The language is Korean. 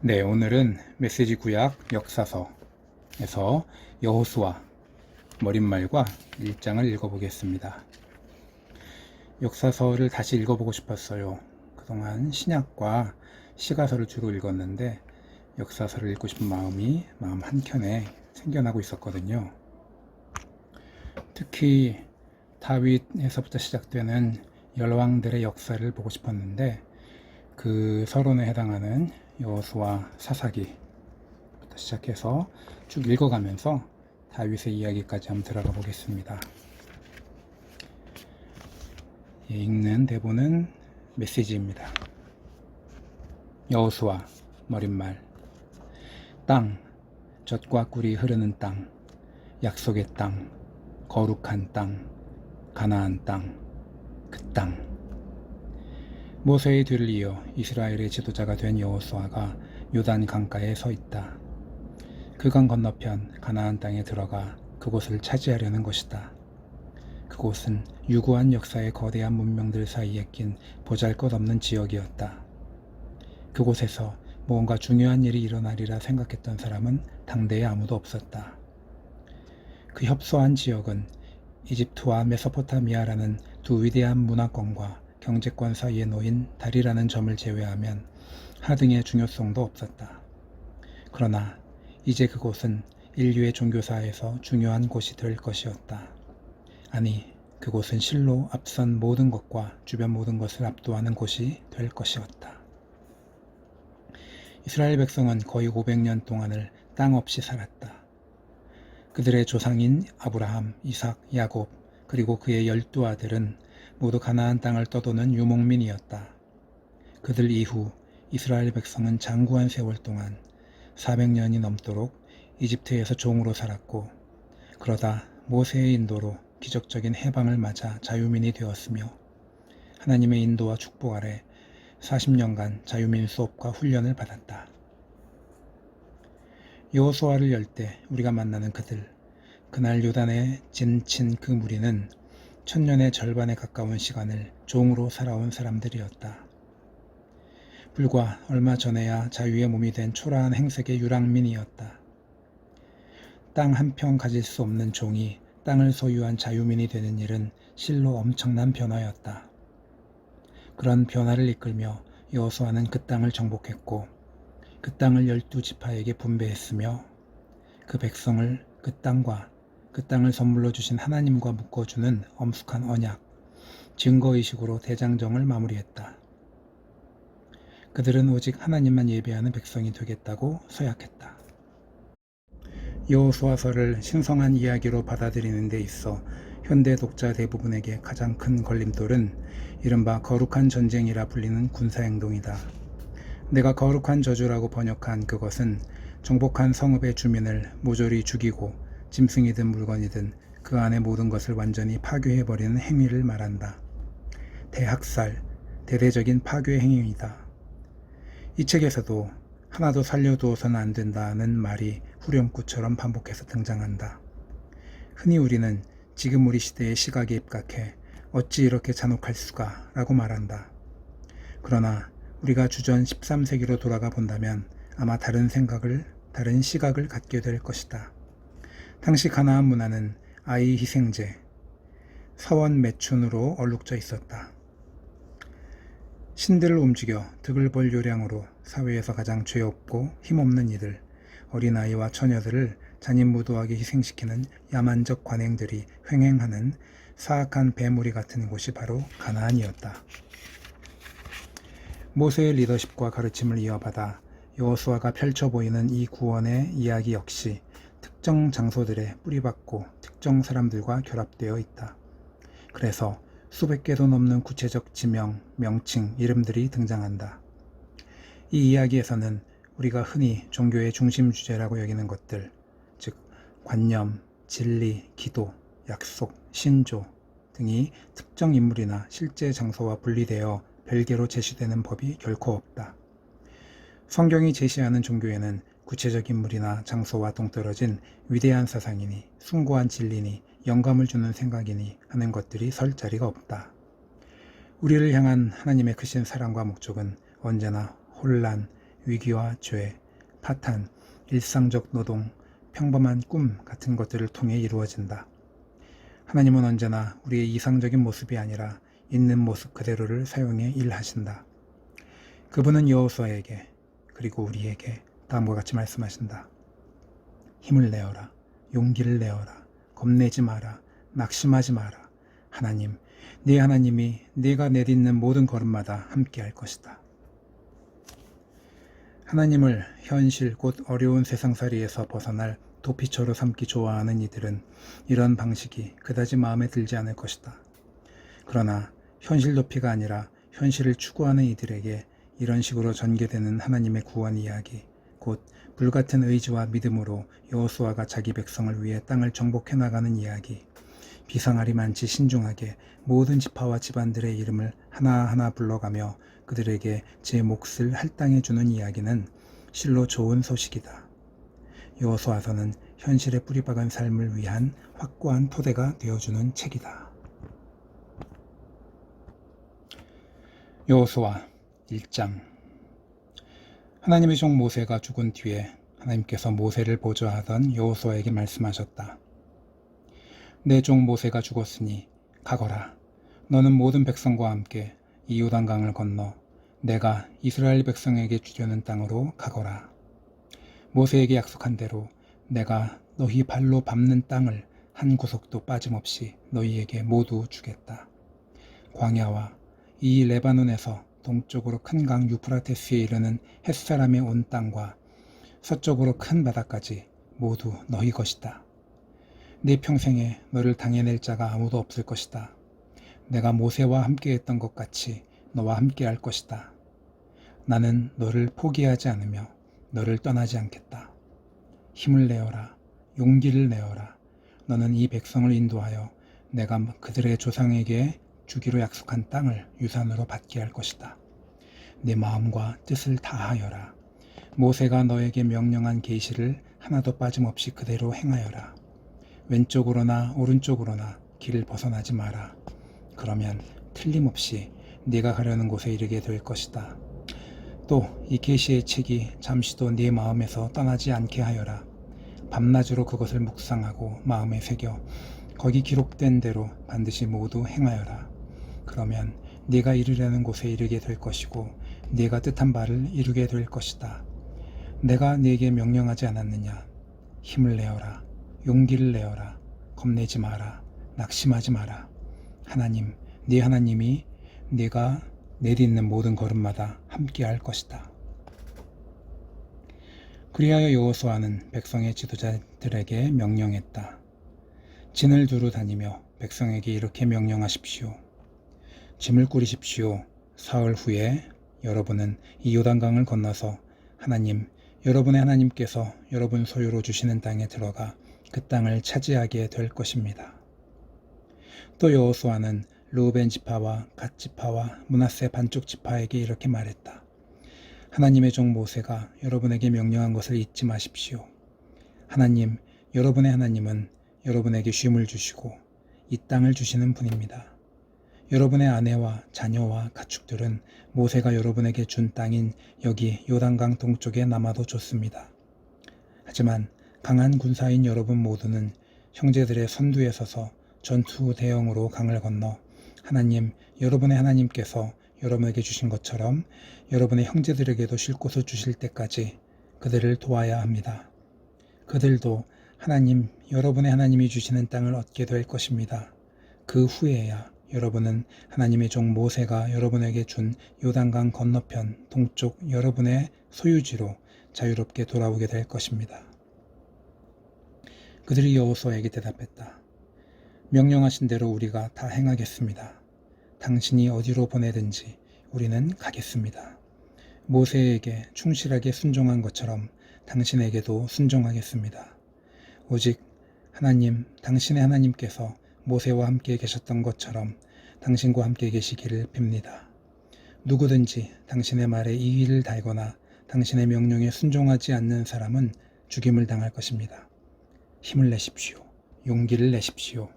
네, 오늘은 메시지 구약 역사서에서 여호수아 머릿말과 1장을 읽어보겠습니다. 역사서를 다시 읽어보고 싶었어요. 그동안 신약과 시가서를 주로 읽었는데 역사서를 읽고 싶은 마음이 마음 한켠에 생겨나고 있었거든요. 특히 다윗에서부터 시작되는 열왕들의 역사를 보고 싶었는데 그 서론에 해당하는 여호수아 사사기부터 시작해서 쭉 읽어가면서 다윗의 이야기까지 한번 들어가 보겠습니다. 읽는 대본은 메시지입니다. 여호수아 머릿말. 땅, 젖과 꿀이 흐르는 땅, 약속의 땅, 거룩한 땅, 가나안 땅, 그 땅. 모세의 뒤를 이어 이스라엘의 지도자가 된 여호수아가 요단 강가에 서 있다. 그 강 건너편 가나안 땅에 들어가 그곳을 차지하려는 것이다. 그곳은 유구한 역사의 거대한 문명들 사이에 낀 보잘것없는 지역이었다. 그곳에서 무언가 중요한 일이 일어나리라 생각했던 사람은 당대에 아무도 없었다. 그 협소한 지역은 이집트와 메소포타미아라는 두 위대한 문화권과 경제권 사이에 놓인 다리라는 점을 제외하면 하등의 중요성도 없었다. 그러나 이제 그곳은 인류의 종교사에서 중요한 곳이 될 것이었다. 아니, 그곳은 실로 앞선 모든 것과 주변 모든 것을 압도하는 곳이 될 것이었다. 이스라엘 백성은 거의 500년 동안을 땅 없이 살았다. 그들의 조상인 아브라함, 이삭, 야곱, 그리고 그의 12아들은 모두 가나안 땅을 떠도는 유목민이었다. 그들 이후 이스라엘 백성은 장구한 세월 동안 400년이 넘도록 이집트에서 종으로 살았고, 그러다 모세의 인도로 기적적인 해방을 맞아 자유민이 되었으며, 하나님의 인도와 축복 아래 40년간 자유민 수업과 훈련을 받았다. 여호수아를 열 때 우리가 만나는 그들, 그날 요단에 진친 그 무리는 천년의 절반에 가까운 시간을 종으로 살아온 사람들이었다. 불과 얼마 전에야 자유의 몸이 된 초라한 행색의 유랑민이었다. 땅 한 평 가질 수 없는 종이 땅을 소유한 자유민이 되는 일은 실로 엄청난 변화였다. 그런 변화를 이끌며 여호수아는 그 땅을 정복했고, 그 땅을 12지파에게 분배했으며, 그 백성을 그 땅과 그 땅을 선물로 주신 하나님과 묶어주는 엄숙한 언약, 증거의식으로 대장정을 마무리했다. 그들은 오직 하나님만 예배하는 백성이 되겠다고 서약했다. 여호수아서를 신성한 이야기로 받아들이는 데 있어 현대 독자 대부분에게 가장 큰 걸림돌은 이른바 거룩한 전쟁이라 불리는 군사행동이다. 내가 거룩한 저주라고 번역한 그것은 정복한 성읍의 주민을 모조리 죽이고 짐승이든 물건이든 그 안의 모든 것을 완전히 파괴해버리는 행위를 말한다. 대학살, 대대적인 파괴 행위이다. 이 책에서도 하나도 살려두어서는 안 된다는 말이 후렴구처럼 반복해서 등장한다. 흔히 우리는 지금 우리 시대의 시각에 입각해 어찌 이렇게 잔혹할 수가 라고 말한다. 그러나 우리가 주전 13세기로 돌아가 본다면 아마 다른 시각을 갖게 될 것이다. 당시 가나안 문화는 아이 희생제, 사원 매춘으로 얼룩져 있었다. 신들을 움직여 득을 볼 요량으로 사회에서 가장 죄 없고 힘없는 이들, 어린아이와 처녀들을 잔인무도하게 희생시키는 야만적 관행들이 횡행하는 사악한 배무리 같은 곳이 바로 가나안이었다. 모세의 리더십과 가르침을 이어받아 여호수아가 펼쳐 보이는 이 구원의 이야기 역시 특정 장소들에 뿌리박고 특정 사람들과 결합되어 있다. 그래서 수백 개도 넘는 구체적 지명, 명칭, 이름들이 등장한다. 이 이야기에서는 우리가 흔히 종교의 중심 주제라고 여기는 것들, 즉 관념, 진리, 기도, 약속, 신조 등이 특정 인물이나 실제 장소와 분리되어 별개로 제시되는 법이 결코 없다. 성경이 제시하는 종교에는 구체적 인물이나 장소와 동떨어진 위대한 사상이니 숭고한 진리니 영감을 주는 생각이니 하는 것들이 설 자리가 없다. 우리를 향한 하나님의 크신 사랑과 목적은 언제나 혼란, 위기와 죄, 파탄, 일상적 노동, 평범한 꿈 같은 것들을 통해 이루어진다. 하나님은 언제나 우리의 이상적인 모습이 아니라 있는 모습 그대로를 사용해 일하신다. 그분은 여호수아에게 그리고 우리에게 다음과 같이 말씀하신다. 힘을 내어라. 용기를 내어라. 겁내지 마라. 낙심하지 마라. 하나님, 네 하나님이 네가 내딛는 모든 걸음마다 함께할 것이다. 하나님을 현실 곧 어려운 세상살이에서 벗어날 도피처로 삼기 좋아하는 이들은 이런 방식이 그다지 마음에 들지 않을 것이다. 그러나 현실 도피가 아니라 현실을 추구하는 이들에게 이런 식으로 전개되는 하나님의 구원 이야기, 곧 불같은 의지와 믿음으로 여호수아가 자기 백성을 위해 땅을 정복해 나가는 이야기, 비상하리 많지 신중하게 모든 지파와 집안들의 이름을 하나하나 불러가며 그들에게 제 몫을 할당해 주는 이야기는 실로 좋은 소식이다. 여호수아서는 현실에 뿌리박은 삶을 위한 확고한 토대가 되어주는 책이다. 여호수아 1장. 하나님의 종 모세가 죽은 뒤에 하나님께서 모세를 보좌하던 여호수아에게 말씀하셨다. 내 종 모세가 죽었으니 가거라. 너는 모든 백성과 함께 이 요단강을 건너 내가 이스라엘 백성에게 주려는 땅으로 가거라. 모세에게 약속한 대로 내가 너희 발로 밟는 땅을 한 구석도 빠짐없이 너희에게 모두 주겠다. 광야와 이 레바논에서 동쪽으로 큰 강 유프라테스에 이르는 햇사람의 온 땅과 서쪽으로 큰 바다까지 모두 너희 것이다. 네 평생에 너를 당해낼 자가 아무도 없을 것이다. 내가 모세와 함께했던 것 같이 너와 함께할 것이다. 나는 너를 포기하지 않으며 너를 떠나지 않겠다. 힘을 내어라. 용기를 내어라. 너는 이 백성을 인도하여 내가 그들의 조상에게 주기로 약속한 땅을 유산으로 받게 할 것이다. 내 마음과 뜻을 다하여라. 모세가 너에게 명령한 계시를 하나도 빠짐없이 그대로 행하여라. 왼쪽으로나 오른쪽으로나 길을 벗어나지 마라. 그러면 틀림없이 네가 가려는 곳에 이르게 될 것이다. 또 이 계시의 책이 잠시도 네 마음에서 떠나지 않게 하여라. 밤낮으로 그것을 묵상하고 마음에 새겨 거기 기록된 대로 반드시 모두 행하여라. 그러면 네가 이르려는 곳에 이르게 될 것이고 네가 뜻한 바를 이루게 될 것이다. 내가 네게 명령하지 않았느냐? 힘을 내어라. 용기를 내어라. 겁내지 마라. 낙심하지 마라. 하나님, 네 하나님이 네가 내딛는 모든 걸음마다 함께할 것이다. 그리하여 여호수아는 백성의 지도자들에게 명령했다. 진을 두루 다니며 백성에게 이렇게 명령하십시오. 짐을 꾸리십시오. 사흘 후에 여러분은 이 요단강을 건너서 하나님, 여러분의 하나님께서 여러분 소유로 주시는 땅에 들어가 그 땅을 차지하게 될 것입니다. 또 여호수아는 르우벤 지파와 갓 지파와 므낫세 반쪽 지파에게 이렇게 말했다. 하나님의 종 모세가 여러분에게 명령한 것을 잊지 마십시오. 하나님, 여러분의 하나님은 여러분에게 쉼을 주시고 이 땅을 주시는 분입니다. 여러분의 아내와 자녀와 가축들은 모세가 여러분에게 준 땅인 여기 요단강 동쪽에 남아도 좋습니다. 하지만 강한 군사인 여러분 모두는 형제들의 선두에 서서 전투 대형으로 강을 건너 하나님, 여러분의 하나님께서 여러분에게 주신 것처럼 여러분의 형제들에게도 쉴 곳을 주실 때까지 그들을 도와야 합니다. 그들도 하나님, 여러분의 하나님이 주시는 땅을 얻게 될 것입니다. 그 후에야 여러분은 하나님의 종 모세가 여러분에게 준 요단강 건너편 동쪽 여러분의 소유지로 자유롭게 돌아오게 될 것입니다. 그들이 여호수아에게 대답했다. 명령하신 대로 우리가 다 행하겠습니다. 당신이 어디로 보내든지 우리는 가겠습니다. 모세에게 충실하게 순종한 것처럼 당신에게도 순종하겠습니다. 오직 하나님, 당신의 하나님께서 모세와 함께 계셨던 것처럼 당신과 함께 계시기를 빕니다. 누구든지 당신의 말에 이의를 달거나 당신의 명령에 순종하지 않는 사람은 죽임을 당할 것입니다. 힘을 내십시오. 용기를 내십시오.